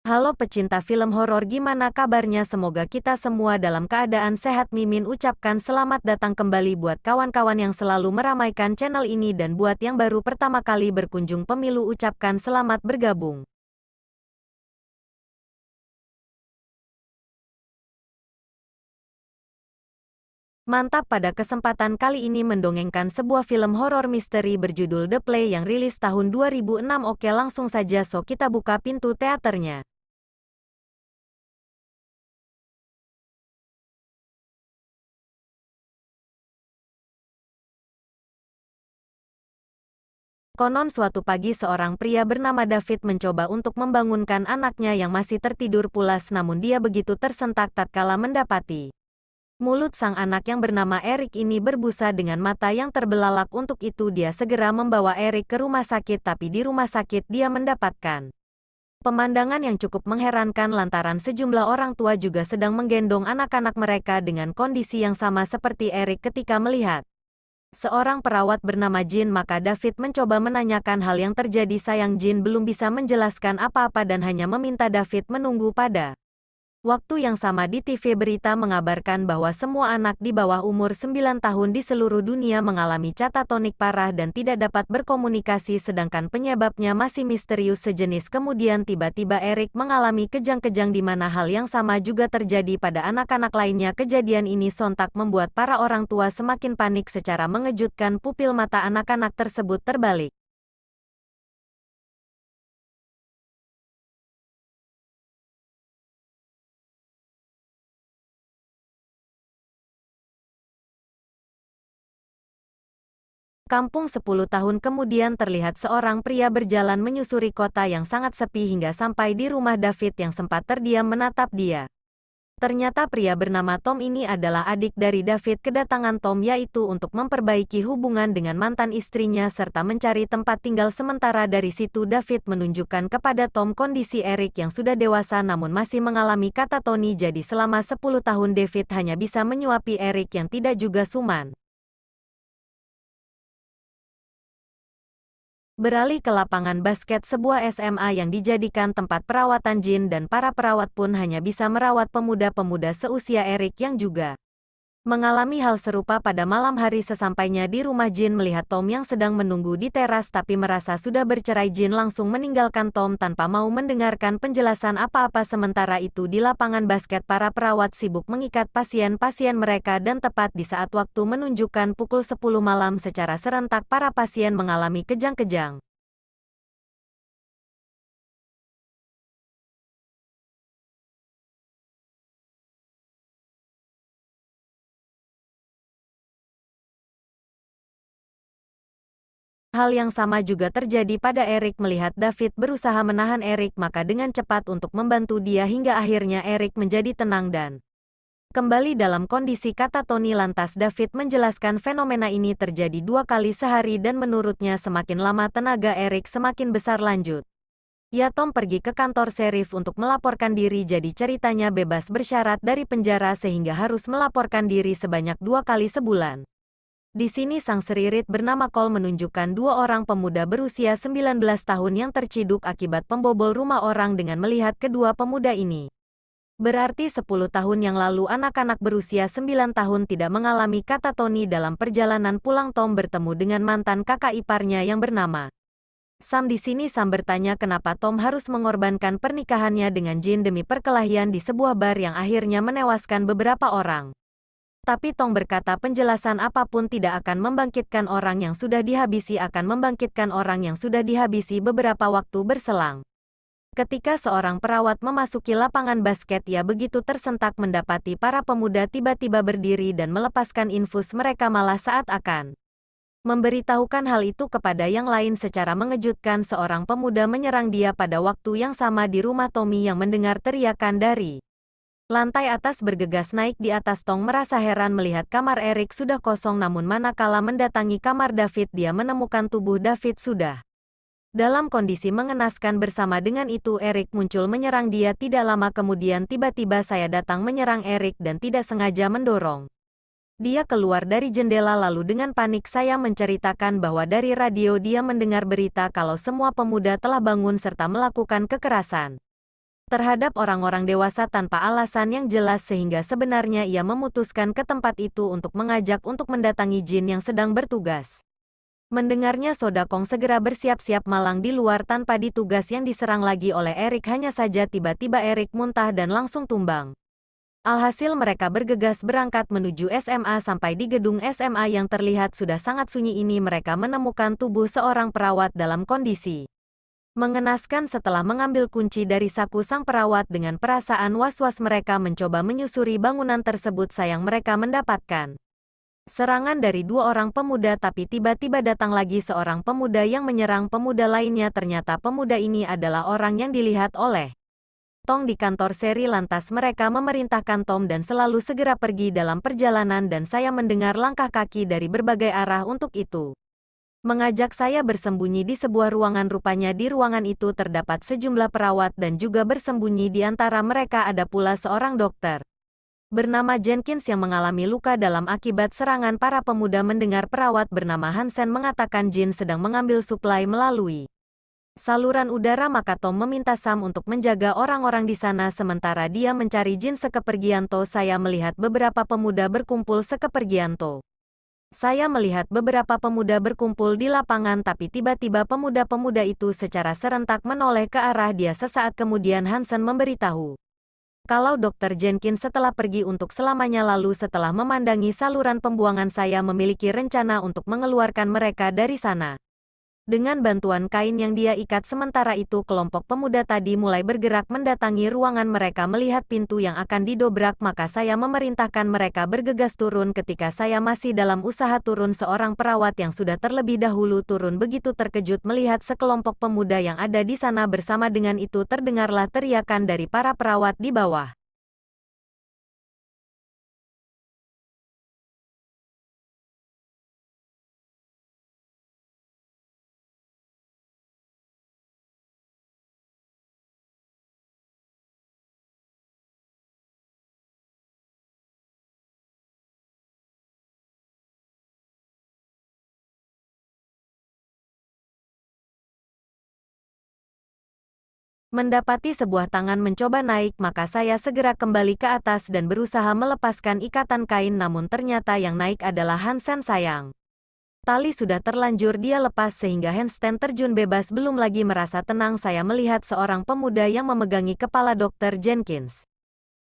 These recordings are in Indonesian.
Halo pecinta film horor, gimana kabarnya? Semoga kita semua dalam keadaan sehat. Mimin ucapkan selamat datang kembali buat kawan-kawan yang selalu meramaikan channel ini dan buat yang baru pertama kali berkunjung Pemilu ucapkan selamat bergabung. Mantap, pada kesempatan kali ini mendongengkan sebuah film horor misteri berjudul The Play yang rilis tahun 2006. Oke, langsung saja, so kita buka pintu teaternya. Konon suatu pagi seorang pria bernama David mencoba untuk membangunkan anaknya yang masih tertidur pulas, namun dia begitu tersentak tatkala mendapati mulut sang anak yang bernama Eric ini berbusa dengan mata yang terbelalak. Untuk itu dia segera membawa Eric ke rumah sakit, tapi di rumah sakit dia mendapatkan pemandangan yang cukup mengherankan lantaran sejumlah orang tua juga sedang menggendong anak-anak mereka dengan kondisi yang sama seperti Eric ketika melihat seorang perawat bernama Jin. Maka David mencoba menanyakan hal yang terjadi, sayang Jin belum bisa menjelaskan apa-apa dan hanya meminta David menunggu. Pada waktu yang sama di TV berita mengabarkan bahwa semua anak di bawah umur 9 tahun di seluruh dunia mengalami catatonik parah dan tidak dapat berkomunikasi, sedangkan penyebabnya masih misterius sejenis. Kemudian tiba-tiba Eric mengalami kejang-kejang di mana hal yang sama juga terjadi pada anak-anak lainnya. Kejadian ini sontak membuat para orang tua semakin panik. Secara mengejutkan pupil mata anak-anak tersebut terbalik. Kampung 10 tahun kemudian terlihat seorang pria berjalan menyusuri kota yang sangat sepi hingga sampai di rumah David yang sempat terdiam menatap dia. Ternyata pria bernama Tom ini adalah adik dari David. Kedatangan Tom yaitu untuk memperbaiki hubungan dengan mantan istrinya serta mencari tempat tinggal sementara. Dari situ David menunjukkan kepada Tom kondisi Eric yang sudah dewasa namun masih mengalami katatoni. Jadi selama 10 tahun David hanya bisa menyuapi Eric yang tidak juga suman. Beralih ke lapangan basket sebuah SMA yang dijadikan tempat perawatan Jin, dan para perawat pun hanya bisa merawat pemuda-pemuda seusia Eric yang juga mengalami hal serupa. Pada malam hari sesampainya di rumah, Jin melihat Tom yang sedang menunggu di teras tapi merasa sudah bercerai. Jin langsung meninggalkan Tom tanpa mau mendengarkan penjelasan apa-apa. Sementara itu di lapangan basket para perawat sibuk mengikat pasien-pasien mereka dan tepat di saat waktu menunjukkan pukul 10 malam secara serentak para pasien mengalami kejang-kejang. Hal yang sama juga terjadi pada Eric. Melihat David berusaha menahan Eric, maka dengan cepat untuk membantu dia hingga akhirnya Eric menjadi tenang dan kembali dalam kondisi katatoni. Lantas David menjelaskan fenomena ini terjadi 2 kali sehari dan menurutnya semakin lama tenaga Eric semakin besar. Lanjut, ya, Tom pergi ke kantor sheriff untuk melaporkan diri. Jadi ceritanya bebas bersyarat dari penjara sehingga harus melaporkan diri sebanyak 2 kali sebulan. Di sini sang seririt bernama Cole menunjukkan 2 orang pemuda berusia 19 tahun yang terciduk akibat pembobol rumah orang. Dengan melihat kedua pemuda ini, berarti 10 tahun yang lalu anak-anak berusia 9 tahun tidak mengalami katatoni. Dalam perjalanan pulang Tom bertemu dengan mantan kakak iparnya yang bernama Sam. Di sini Sam bertanya kenapa Tom harus mengorbankan pernikahannya dengan Jin demi perkelahian di sebuah bar yang akhirnya menewaskan beberapa orang. Tapi Tom berkata penjelasan apapun tidak akan membangkitkan orang yang sudah dihabisi, akan membangkitkan orang yang sudah dihabisi. Beberapa waktu berselang, ketika seorang perawat memasuki lapangan basket, ia begitu tersentak mendapati para pemuda tiba-tiba berdiri dan melepaskan infus mereka. Malah saat akan memberitahukan hal itu kepada yang lain, secara mengejutkan seorang pemuda menyerang dia pada waktu yang sama di rumah Tommy yang mendengar teriakan dari lantai atas bergegas naik di atas. Tom merasa heran melihat kamar Eric sudah kosong, namun manakala mendatangi kamar David dia menemukan tubuh David sudah dalam kondisi mengenaskan. Bersama dengan itu Eric muncul menyerang dia. Tidak lama kemudian tiba-tiba saya datang menyerang Eric dan tidak sengaja mendorong dia keluar dari jendela. Lalu dengan panik saya menceritakan bahwa dari radio dia mendengar berita kalau semua pemuda telah bangun serta melakukan kekerasan. terhadap orang-orang dewasa tanpa alasan yang jelas sehingga sebenarnya ia memutuskan ke tempat itu untuk mengajak untuk mendatangi jin yang sedang bertugas. Mendengarnya Sodakong segera bersiap-siap malang di luar tanpa ditugas yang diserang lagi oleh Erik, hanya saja tiba-tiba Erik muntah dan langsung tumbang. Alhasil mereka bergegas berangkat menuju SMA. Sampai di gedung SMA yang terlihat sudah sangat sunyi ini mereka menemukan tubuh seorang perawat dalam kondisi mengenaskan. Setelah mengambil kunci dari saku sang perawat dengan perasaan was-was mereka mencoba menyusuri bangunan tersebut. Sayang mereka mendapatkan serangan dari dua orang pemuda, tapi tiba-tiba datang lagi seorang pemuda yang menyerang pemuda lainnya. Ternyata pemuda ini adalah orang yang dilihat oleh Tong di kantor seri. Lantas mereka memerintahkan Tom dan selalu segera pergi dalam perjalanan dan saya mendengar langkah kaki dari berbagai arah untuk itu mengajak saya bersembunyi di sebuah ruangan. Rupanya di ruangan itu terdapat sejumlah perawat dan juga bersembunyi di antara mereka ada pula seorang dokter bernama Jenkins yang mengalami luka dalam akibat serangan para pemuda. Mendengar perawat bernama Hansen mengatakan Jin sedang mengambil suplai melalui saluran udara, maka Tom meminta Sam untuk menjaga orang-orang di sana sementara dia mencari Jin sekepergian To. Saya melihat beberapa pemuda berkumpul sekepergian To. Saya melihat beberapa pemuda berkumpul di lapangan, tapi tiba-tiba pemuda-pemuda itu secara serentak menoleh ke arah dia. Sesaat kemudian Hansen memberitahu kalau Dr. Jenkins setelah pergi untuk selamanya. Lalu setelah memandangi saluran pembuangan saya memiliki rencana untuk mengeluarkan mereka dari sana dengan bantuan kain yang dia ikat. Sementara itu kelompok pemuda tadi mulai bergerak mendatangi ruangan mereka. Melihat pintu yang akan didobrak maka saya memerintahkan mereka bergegas turun. Ketika saya masih dalam usaha turun, seorang perawat yang sudah terlebih dahulu turun begitu terkejut melihat sekelompok pemuda yang ada di sana. Bersama dengan itu terdengarlah teriakan dari para perawat di bawah. Mendapati sebuah tangan mencoba naik, maka saya segera kembali ke atas dan berusaha melepaskan ikatan kain, namun ternyata yang naik adalah Hansen. Sayang tali sudah terlanjur dia lepas sehingga handstand terjun bebas. Belum lagi merasa tenang saya melihat seorang pemuda yang memegangi kepala Dr. Jenkins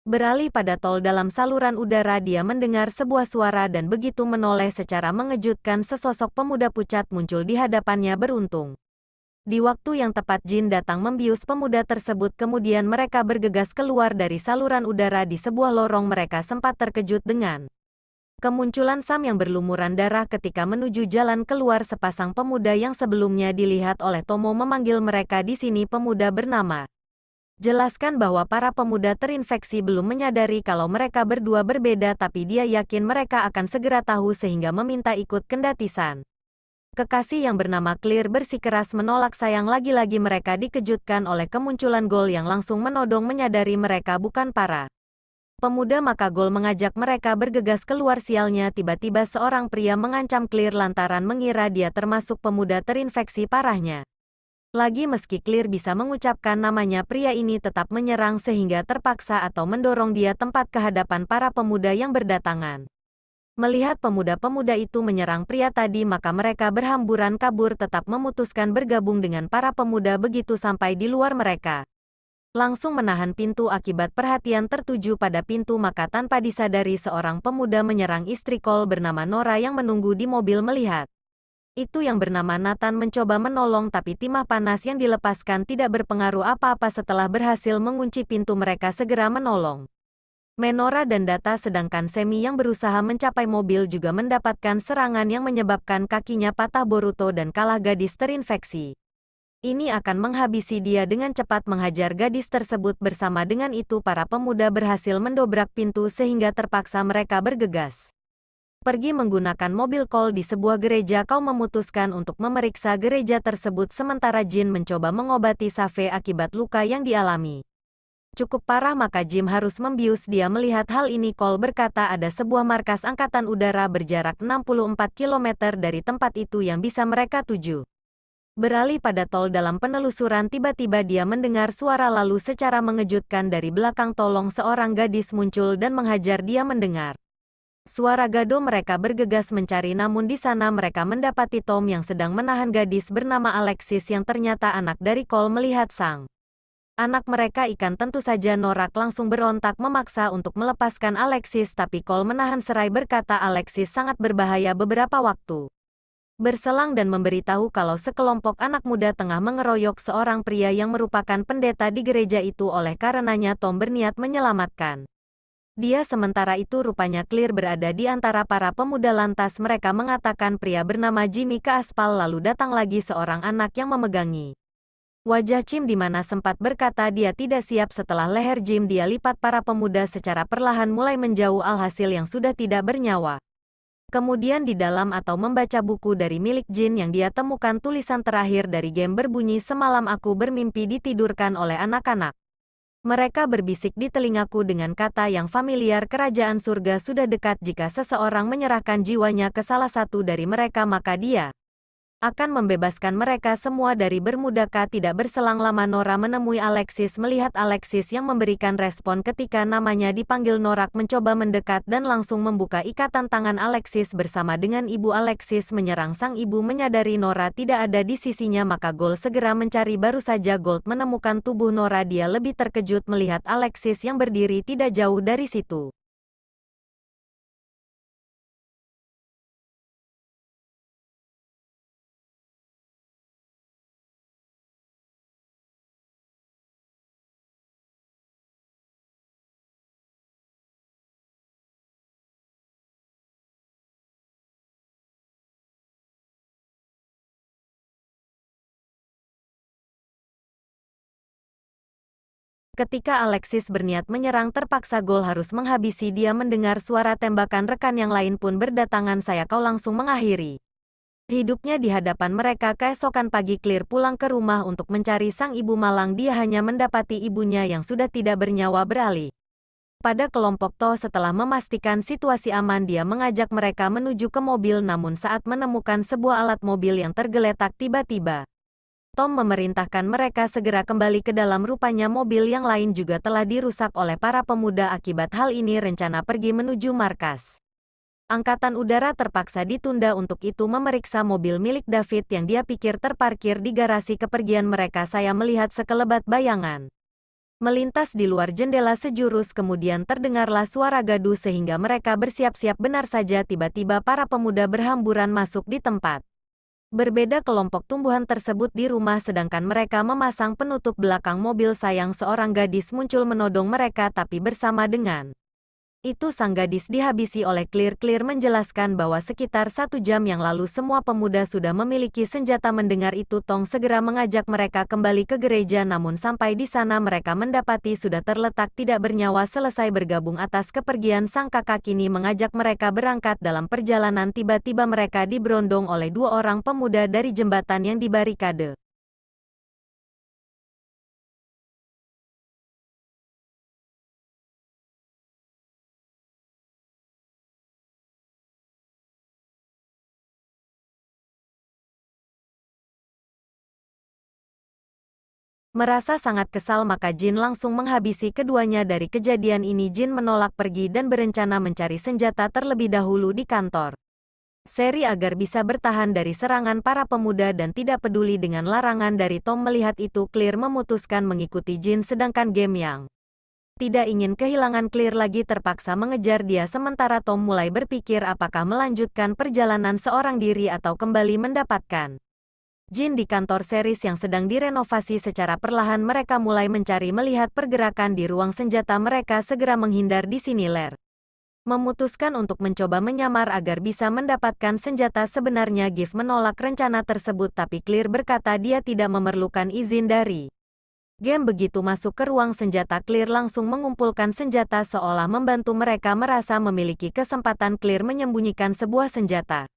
beralih pada tol dalam saluran udara. Dia mendengar sebuah suara dan begitu menoleh secara mengejutkan sesosok pemuda pucat muncul di hadapannya. Beruntung di waktu yang tepat Jin datang membius pemuda tersebut. Kemudian mereka bergegas keluar dari saluran udara di sebuah lorong. Mereka sempat terkejut dengan kemunculan Sam yang berlumuran darah. Ketika menuju jalan keluar, sepasang pemuda yang sebelumnya dilihat oleh Tomo memanggil mereka di sini. Pemuda bernama jelaskan bahwa para pemuda terinfeksi belum menyadari kalau mereka berdua berbeda, tapi dia yakin mereka akan segera tahu sehingga meminta ikut kendati San kekasih yang bernama Clear bersikeras menolak. Sayang lagi-lagi mereka dikejutkan oleh kemunculan Gol yang langsung menodong. Menyadari mereka bukan para pemuda maka Gol mengajak mereka bergegas keluar. Sialnya tiba-tiba seorang pria mengancam Clear lantaran mengira dia termasuk pemuda terinfeksi parahnya. Lagi meski Clear bisa mengucapkan namanya, pria ini tetap menyerang sehingga terpaksa atau mendorong dia tempat ke hadapan para pemuda yang berdatangan. Melihat pemuda-pemuda itu menyerang pria tadi maka mereka berhamburan kabur, tetap memutuskan bergabung dengan para pemuda. Begitu sampai di luar mereka langsung menahan pintu akibat perhatian tertuju pada pintu, maka tanpa disadari seorang pemuda menyerang istri Cole bernama Nora yang menunggu di mobil. Melihat itu yang bernama Nathan mencoba menolong, tapi timah panas yang dilepaskan tidak berpengaruh apa-apa. Setelah berhasil mengunci pintu mereka segera menolong Menora dan Data, sedangkan Semi yang berusaha mencapai mobil juga mendapatkan serangan yang menyebabkan kakinya patah. Boruto dan kalah gadis terinfeksi ini akan menghabisi dia dengan cepat menghajar gadis tersebut. Bersama dengan itu para pemuda berhasil mendobrak pintu sehingga terpaksa mereka bergegas pergi menggunakan mobil Cole di sebuah gereja. Kau memutuskan untuk memeriksa gereja tersebut sementara Jin mencoba mengobati Save akibat luka yang dialami cukup parah, maka Jim harus membius dia. Melihat hal ini Cole berkata ada sebuah markas angkatan udara berjarak 64 km dari tempat itu yang bisa mereka tuju. Beralih pada tol dalam penelusuran tiba-tiba dia mendengar suara lalu secara mengejutkan dari belakang tolong seorang gadis muncul dan menghajar dia mendengar. Suara gaduh mereka bergegas mencari namun di sana mereka mendapati Tom yang sedang menahan gadis bernama Alexis yang ternyata anak dari Cole melihat sang anak mereka ikan tentu saja Norak langsung berontak memaksa untuk melepaskan Alexis tapi Cole menahan serai berkata Alexis sangat berbahaya beberapa waktu berselang dan memberitahu kalau sekelompok anak muda tengah mengeroyok seorang pria yang merupakan pendeta di gereja itu oleh karenanya Tom berniat menyelamatkan dia sementara itu rupanya Clear berada di antara para pemuda lantas mereka mengatakan pria bernama Jimmy ke aspal lalu datang lagi seorang anak yang memegangi wajah Jim di mana sempat berkata dia tidak siap setelah leher Jim dia lipat para pemuda secara perlahan mulai menjauh alhasil yang sudah tidak bernyawa. Kemudian di dalam atau membaca buku dari milik Jin yang dia temukan tulisan terakhir dari game berbunyi semalam aku bermimpi ditidurkan oleh anak-anak. Mereka berbisik di telingaku dengan kata yang familiar kerajaan surga sudah dekat jika seseorang menyerahkan jiwanya ke salah satu dari mereka maka dia akan membebaskan mereka semua dari bermudaka tidak berselang lama Nora menemui Alexis melihat Alexis yang memberikan respon ketika namanya dipanggil Norak mencoba mendekat dan langsung membuka ikatan tangan Alexis bersama dengan ibu Alexis menyerang sang ibu menyadari Nora tidak ada di sisinya maka Gold segera mencari baru saja Gold menemukan tubuh Nora dia lebih terkejut melihat Alexis yang berdiri tidak jauh dari situ. Ketika Alexis berniat menyerang terpaksa Gold harus menghabisi dia mendengar suara tembakan rekan yang lain pun berdatangan saya kau langsung mengakhiri hidupnya di hadapan mereka keesokan pagi Clear pulang ke rumah untuk mencari sang ibu malang dia hanya mendapati ibunya yang sudah tidak bernyawa beralih pada kelompok To setelah memastikan situasi aman dia mengajak mereka menuju ke mobil namun saat menemukan sebuah alat mobil yang tergeletak tiba-tiba Tom memerintahkan mereka segera kembali ke dalam rupanya mobil yang lain juga telah dirusak oleh para pemuda akibat hal ini rencana pergi menuju markas Angkatan Udara terpaksa ditunda untuk itu memeriksa mobil milik David yang dia pikir terparkir di garasi kepergian mereka saya melihat sekelebat bayangan melintas di luar jendela sejurus kemudian terdengarlah suara gaduh sehingga mereka bersiap-siap benar saja tiba-tiba para pemuda berhamburan masuk di tempat berbeda kelompok tumbuhan tersebut di rumah sedangkan mereka memasang penutup belakang mobil sayang seorang gadis muncul menodong mereka tapi bersama dengan itu sang gadis dihabisi oleh Clear menjelaskan bahwa sekitar 1 jam yang lalu semua pemuda sudah memiliki senjata mendengar itu Tong segera mengajak mereka kembali ke gereja namun sampai di sana mereka mendapati sudah terletak tidak bernyawa selesai bergabung atas kepergian sang kakak kini mengajak mereka berangkat dalam perjalanan tiba-tiba mereka diberondong oleh 2 orang pemuda dari jembatan yang dibarikade. Merasa sangat kesal maka Jin langsung menghabisi keduanya dari kejadian ini Jin menolak pergi dan berencana mencari senjata terlebih dahulu di kantor Seri agar bisa bertahan dari serangan para pemuda dan tidak peduli dengan larangan dari Tom melihat itu Clear memutuskan mengikuti Jin sedangkan game yang tidak ingin kehilangan Clear lagi terpaksa mengejar dia sementara Tom mulai berpikir apakah melanjutkan perjalanan seorang diri atau kembali mendapatkan Jin di kantor series yang sedang direnovasi secara perlahan mereka mulai mencari melihat pergerakan di ruang senjata mereka segera menghindar di sini Ler. Memutuskan untuk mencoba menyamar agar bisa mendapatkan senjata sebenarnya Gift menolak rencana tersebut tapi Clear berkata dia tidak memerlukan izin dari game begitu masuk ke ruang senjata Clear langsung mengumpulkan senjata seolah membantu mereka merasa memiliki kesempatan Clear menyembunyikan sebuah senjata.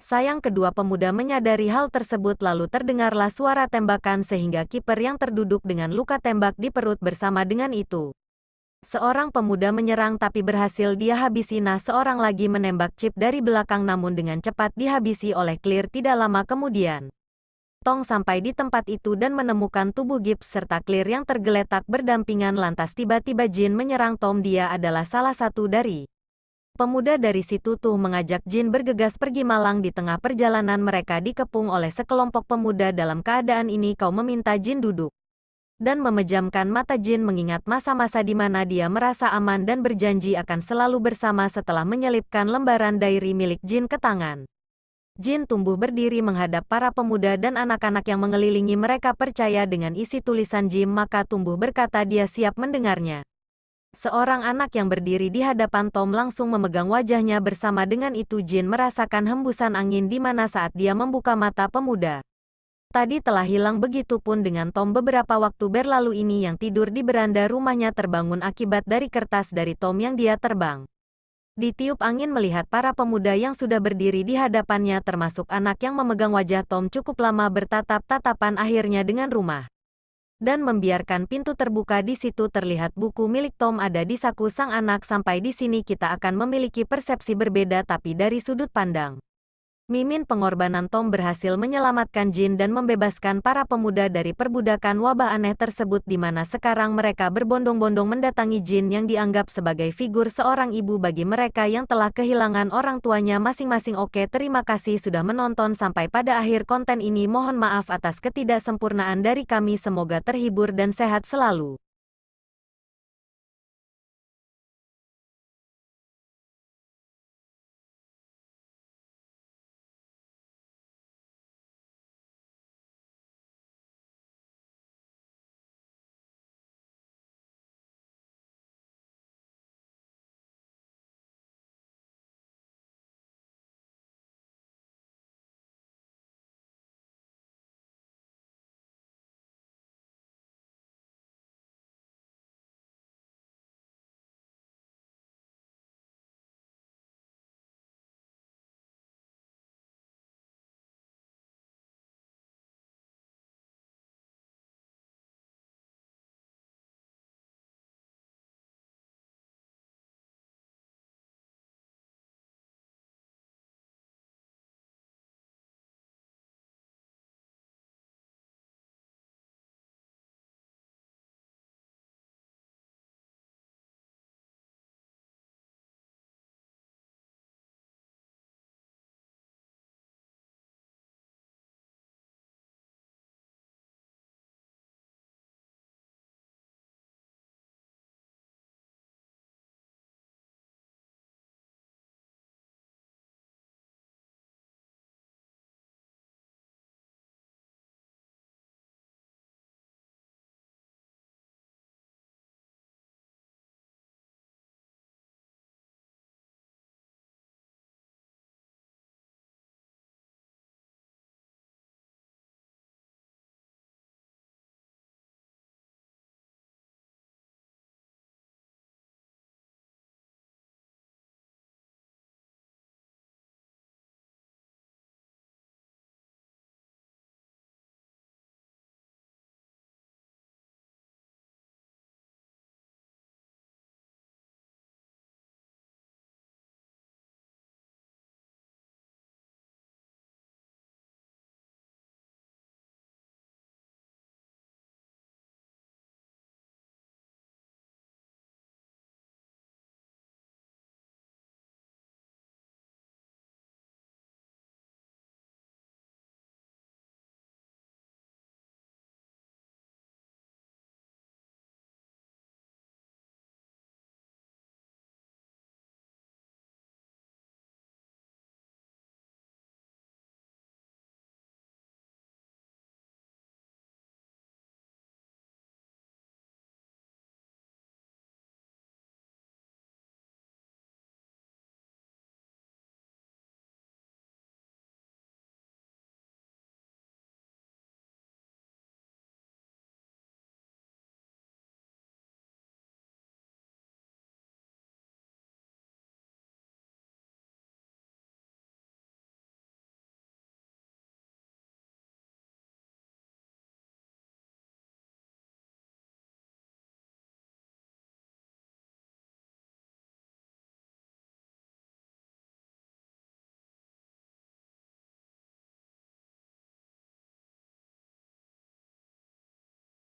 Sayang kedua pemuda menyadari hal tersebut lalu terdengarlah suara tembakan sehingga kiper yang terduduk dengan luka tembak di perut bersama dengan itu. Seorang pemuda menyerang tapi berhasil dia habisi seorang lagi menembak Chip dari belakang namun dengan cepat dihabisi oleh Clear tidak lama kemudian. Tong sampai di tempat itu dan menemukan tubuh Gibbs serta Clear yang tergeletak berdampingan. Lantas tiba-tiba Jin menyerang Tom. Dia adalah salah satu dari pemuda dari situ tuh mengajak Jin bergegas pergi. Malang di tengah perjalanan mereka dikepung oleh sekelompok pemuda. Dalam keadaan ini kau meminta Jin duduk dan memejamkan mata. Jin mengingat masa-masa di mana dia merasa aman dan berjanji akan selalu bersama. Setelah menyelipkan lembaran diary milik Jin ke tangan, Jin tumbuh berdiri menghadap para pemuda dan anak-anak yang mengelilingi mereka. Percaya dengan isi tulisan Jin, maka tumbuh berkata dia siap mendengarnya. Seorang anak yang berdiri di hadapan Tom langsung memegang wajahnya. Bersama dengan itu Jin merasakan hembusan angin di mana saat dia membuka mata pemuda tadi telah hilang. Begitupun dengan Tom. Beberapa waktu berlalu ini yang tidur di beranda rumahnya terbangun akibat dari kertas dari Tom yang dia terbang. Ditiup angin melihat para pemuda yang sudah berdiri di hadapannya termasuk anak yang memegang wajah Tom cukup lama bertatap-tatapan akhirnya dengan rumah dan membiarkan pintu terbuka. Di situ terlihat buku milik Tom ada di saku sang anak. Sampai di sini kita akan memiliki persepsi berbeda tapi dari sudut pandang Mimin. Pengorbanan Tom berhasil menyelamatkan Jin dan membebaskan para pemuda dari perbudakan wabah aneh tersebut di mana sekarang mereka berbondong-bondong mendatangi Jin yang dianggap sebagai figur seorang ibu bagi mereka yang telah kehilangan orang tuanya masing-masing. Oke, terima kasih sudah menonton sampai pada akhir konten ini. Mohon maaf atas ketidaksempurnaan dari kami. Semoga terhibur dan sehat selalu.